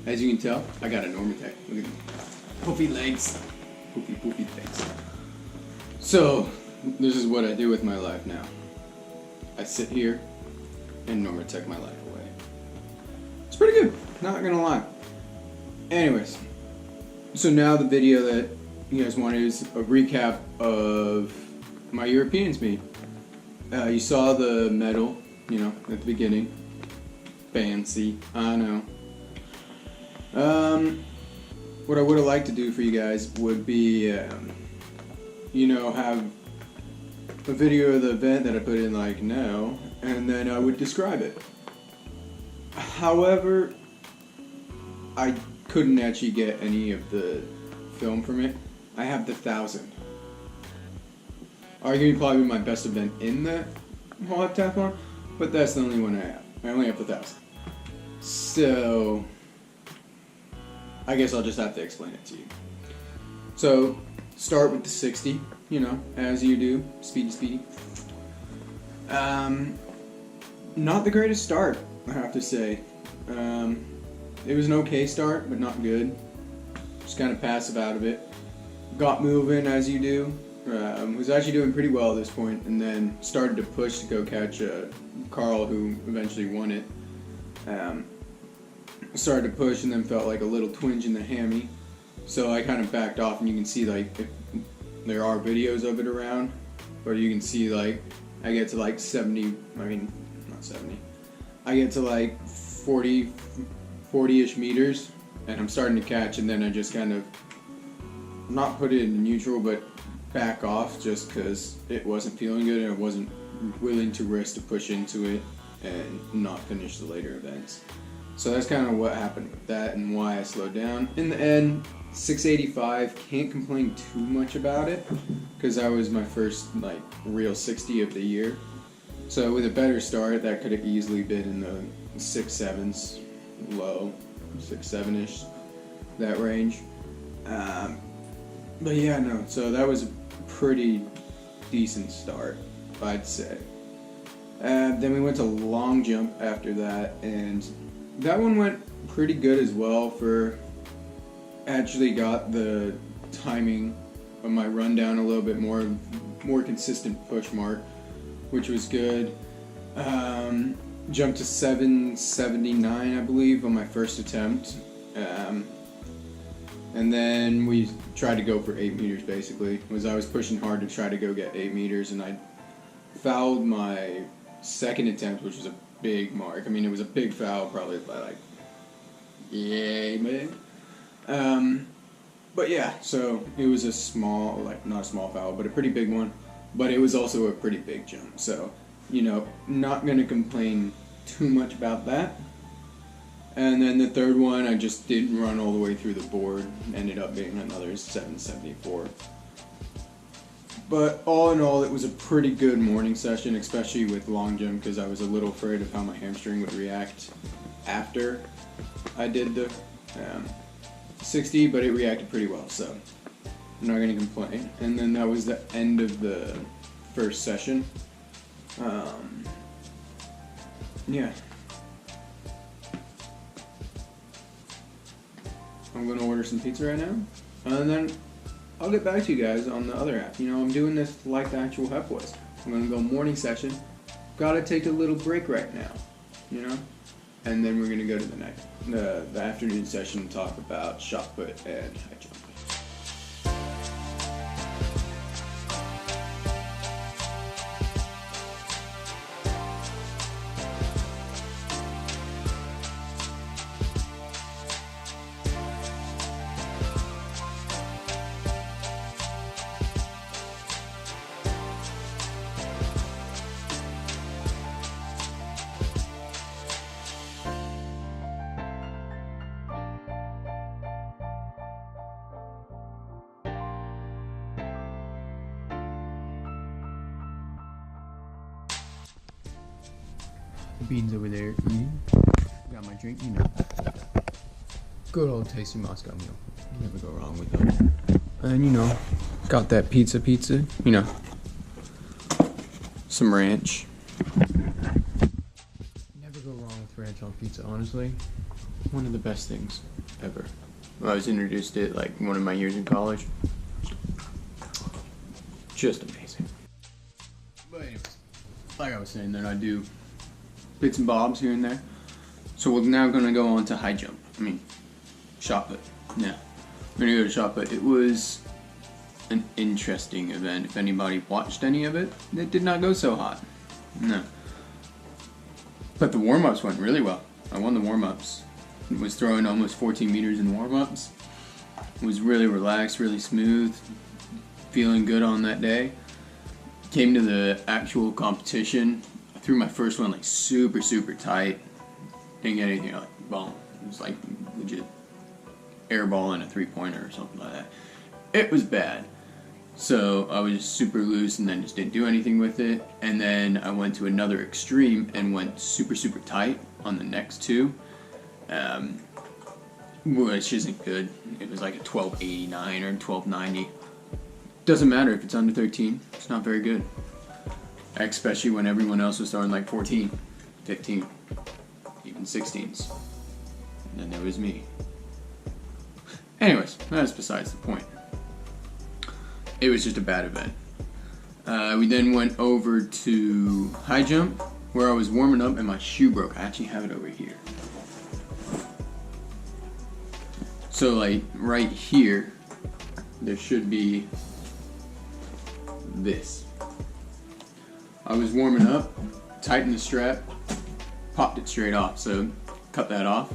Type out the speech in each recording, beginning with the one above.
as you can tell, I got a Normatec. Look at them. Poofy legs. Poofy legs. So, this is what I do with my life now. I sit here and Normatec my life away. It's pretty good, not gonna lie. Anyways, so now the video that you guys wanted is a recap of my Europeans meet. You saw the medal, at the beginning. Fancy, I know. What I would have liked to do for you guys would be, have a video of the event that I put in like now, and then I would describe it. However, I couldn't actually get any of the film from it. I have the 1,000. Arguably probably my best event in the whole heptathlon, but that's the only one I have. I only have the 1,000. So, I guess I'll just have to explain it to you. So, start with the 60, as you do. Speedy. Not the greatest start, I have to say. It was an okay start, but not good. Just kind of passive out of it. Got moving as you do. Was actually doing pretty well at this point, and then started to push to go catch Carl, who eventually won it. Started to push and then felt like a little twinge in the hammy, so I kind of backed off, and you can see if there are videos of it around, or you can see I get to 70, not 70, I get to 40-ish meters, and I'm starting to catch, and then I just kind of not put it in neutral, but back off just because it wasn't feeling good and I wasn't willing to risk to push into it and not finish the later events. So that's kind of what happened with that and why I slowed down. In the end, 685, can't complain too much about it because that was my first real 60 of the year. So with a better start, that could have easily been in the 6.7s, low 6.7-ish, that range. But yeah, no, so that was a pretty decent start, I'd say. Then we went to long jump after that, and that one went pretty good as well. Actually got the timing of my run down a little bit more consistent push mark, which was good. Jumped to 779, I believe, on my first attempt. And then we tried to go for 8 meters, basically. I was pushing hard to try to go get 8 meters, and I fouled my second attempt, which was a big mark. It was a big foul, probably by yay, man. But yeah, so it was a small, not a small foul, but a pretty big one. But it was also a pretty big jump, so, not going to complain too much about that. And then the third one, I just didn't run all the way through the board. Ended up being another 774. But all in all, it was a pretty good morning session, especially with long jump, because I was a little afraid of how my hamstring would react after I did the 60, but it reacted pretty well, so I'm not going to complain. And then that was the end of the first session. Yeah. I'm going to order some pizza right now, and then I'll get back to you guys on the other app. I'm doing this like the actual hep was. I'm going to go morning session. Gotta take a little break right now, and then we're going to go to the afternoon session and talk about shot put and high jump. The beans over there eating. Got my drink, Good old tasty Moscow meal. Never go wrong with them. And got that pizza, some ranch. Never go wrong with ranch on pizza, honestly. one of the best things ever. I was introduced to it like one of my years in college. Just amazing. But anyways, like I was saying, then I do bits and bobs here and there. So we're now gonna go on to high jump. Shot put. Yeah, we're gonna go to shot put. It was an interesting event. If anybody watched any of it, it did not go so hot. No. But the warm-ups went really well. I won the warm-ups. Was throwing almost 14 meters in warm-ups. Was really relaxed, really smooth. Feeling good on that day. Came to the actual competition. I threw my first one like super tight. Didn't get anything like bomb. It was like legit airball and a 3-pointer or something like that. It was bad. So I was super loose and then just didn't do anything with it. And then I went to another extreme and went super tight on the next two. Which isn't good. It was like a 1289 or 1290. Doesn't matter if it's under 13. It's not very good. Especially when everyone else was throwing like 14, 15, even 16s. And then there was me. Anyways, that's besides the point. It was just a bad event. We then went over to high jump, where I was warming up and my shoe broke. I actually have it over here. So like right here, there should be this. I was warming up, tightened the strap, popped it straight off, so cut that off.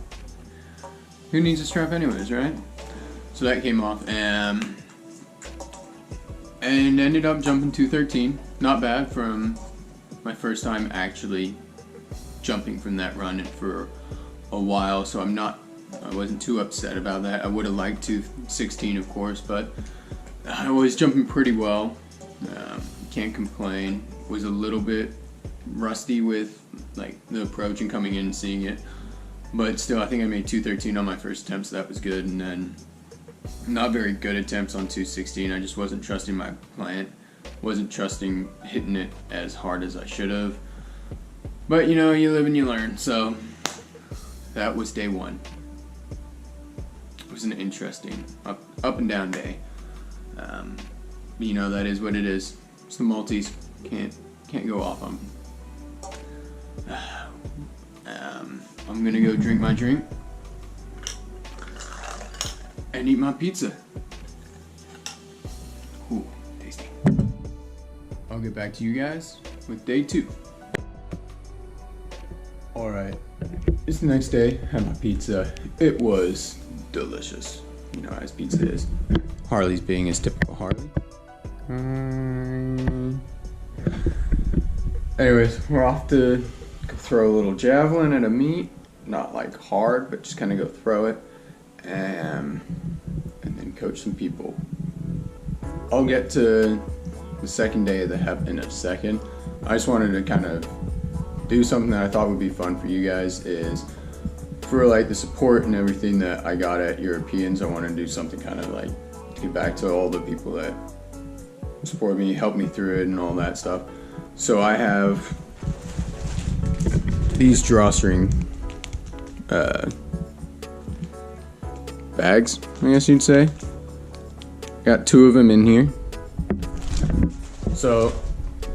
Who needs a strap anyways, right? So that came off and ended up jumping 213. Not bad from my first time actually jumping from that run for a while, so I wasn't too upset about that. I would have liked 216 of course, but I was jumping pretty well. Can't complain. Was a little bit rusty with like the approach and coming in and seeing it, but still I think I made 213 on my first attempt, so that was good. And then not very good attempts on 216. I just wasn't trusting my plant, wasn't trusting hitting it as hard as I should have. But you know, you live and you learn. So that was day one. It was an interesting up and down day. You know, that is what it is. It's the multis. Can't go off on. I'm gonna go drink my drink and eat my pizza. Ooh, tasty. I'll get back to you guys with day two. Alright, it's the next day. Had my pizza. It was delicious. You know, as pizza is. Harley's being his typical Harley. Anyways, we're off to go throw a little javelin at a meet. Not like hard, but just kind of go throw it. And then coach some people. I'll get to the second day of the HEP in a second. I just wanted to kind of do something that I thought would be fun for you guys, is for like the support and everything that I got at Europeans. I want to do something kind of like give back to all the people that support me, help me through it and all that stuff. So I have these drawstring bags, I guess you'd say. Got 2 of them in here. So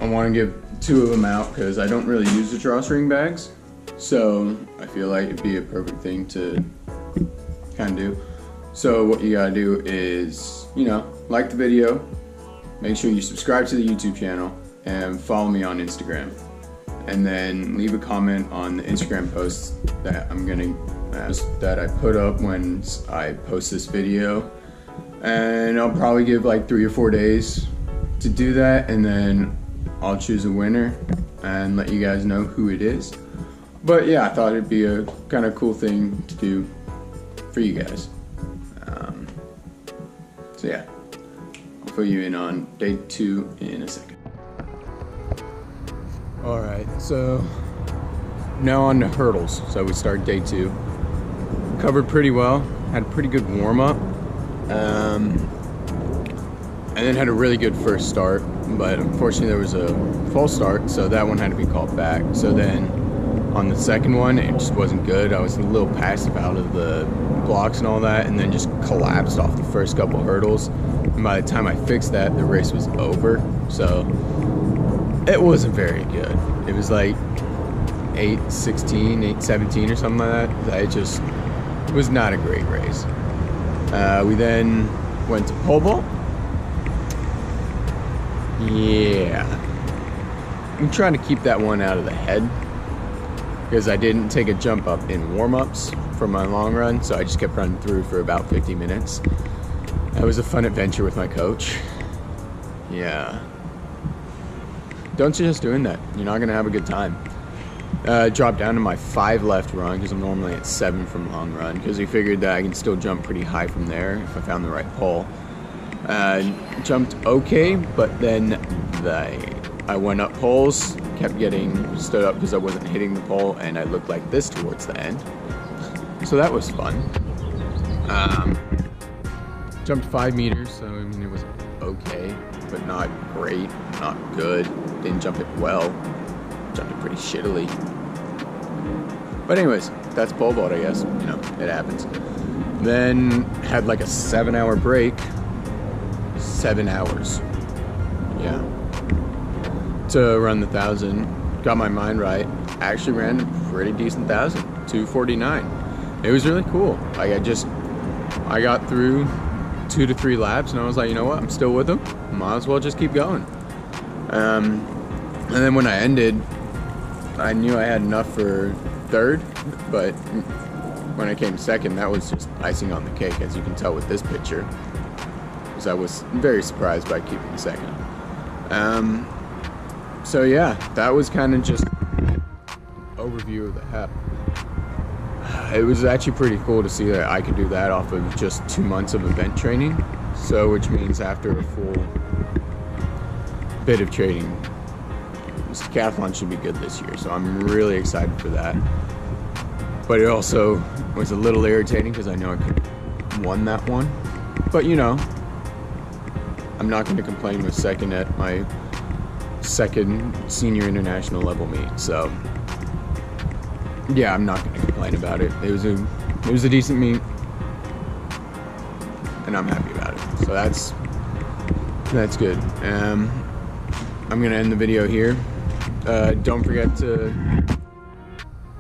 I want to give 2 of them out because I don't really use the drawstring bags. So I feel like it'd be a perfect thing to kind of do. So what you gotta do is, you know, like the video, make sure you subscribe to the YouTube channel, and follow me on Instagram. And then leave a comment on the Instagram post that that I put up when I post this video. And I'll probably give like 3 or 4 days to do that, and then I'll choose a winner and let you guys know who it is. But yeah, I thought it'd be a kind of cool thing to do for you guys. So yeah, I'll fill you in on day 2 in a second. Alright, so now on to hurdles. So we start day 2. Covered pretty well, had a pretty good warm up, and then had a really good first start, but unfortunately there was a false start, so that one had to be called back. So then on the second one, it just wasn't good. I was a little passive out of the blocks and all that, and then just collapsed off the first couple hurdles. And by the time I fixed that, the race was over. So it wasn't very good. It was like 8:16, 8:17 or something like that. It just was not a great race. We then went to pole vault. Yeah. I'm trying to keep that one out of the head because I didn't take a jump up in warm-ups for my long run, so I just kept running through for about 50 minutes. That was a fun adventure with my coach. Yeah. Don't suggest doing that. You're not going to have a good time. Dropped down to my 5 left run because I'm normally at 7 from long run because we figured that I can still jump pretty high from there if I found the right pole. Jumped okay, but then I went up poles, kept getting stood up because I wasn't hitting the pole, and I looked like this towards the end. So that was fun. Jumped 5 meters, so I mean it was okay, but not great, not good. Didn't jump it well. Jumped it pretty shittily. But anyways, that's pole vault, I guess. You know, it happens. Then had like a 7-hour break. 7 hours. Yeah. To run the 1,000. Got my mind right. Actually ran a pretty decent 1,000. 2:49. It was really cool. Like I got through 2 to 3 laps and I was like, you know what? I'm still with them. Might as well just keep going. And then when I ended, I knew I had enough for 3rd, but when I came 2nd, that was just icing on the cake, as you can tell with this picture, because I was very surprised by keeping 2nd. So yeah, that was kind of just an overview of the HEP. It was actually pretty cool to see that I could do that off of just 2 months of event training. So, which means after a full bit of training, this decathlon should be good this year. So I'm really excited for that. But it also was a little irritating because I know I could have won that one. But you know, I'm not going to complain with 2nd at my 2nd senior international level meet. So yeah, I'm not going to complain about it. It was a decent meet, and I'm happy about it. So that's good. I'm going to end the video here. Don't forget to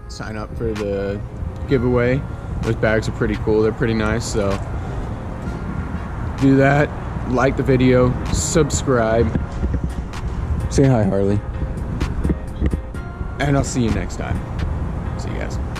sign up for the giveaway. Those bags are pretty cool. They're pretty nice. So do that. Like the video. Subscribe. Say hi, Harley. And I'll see you next time. See you guys.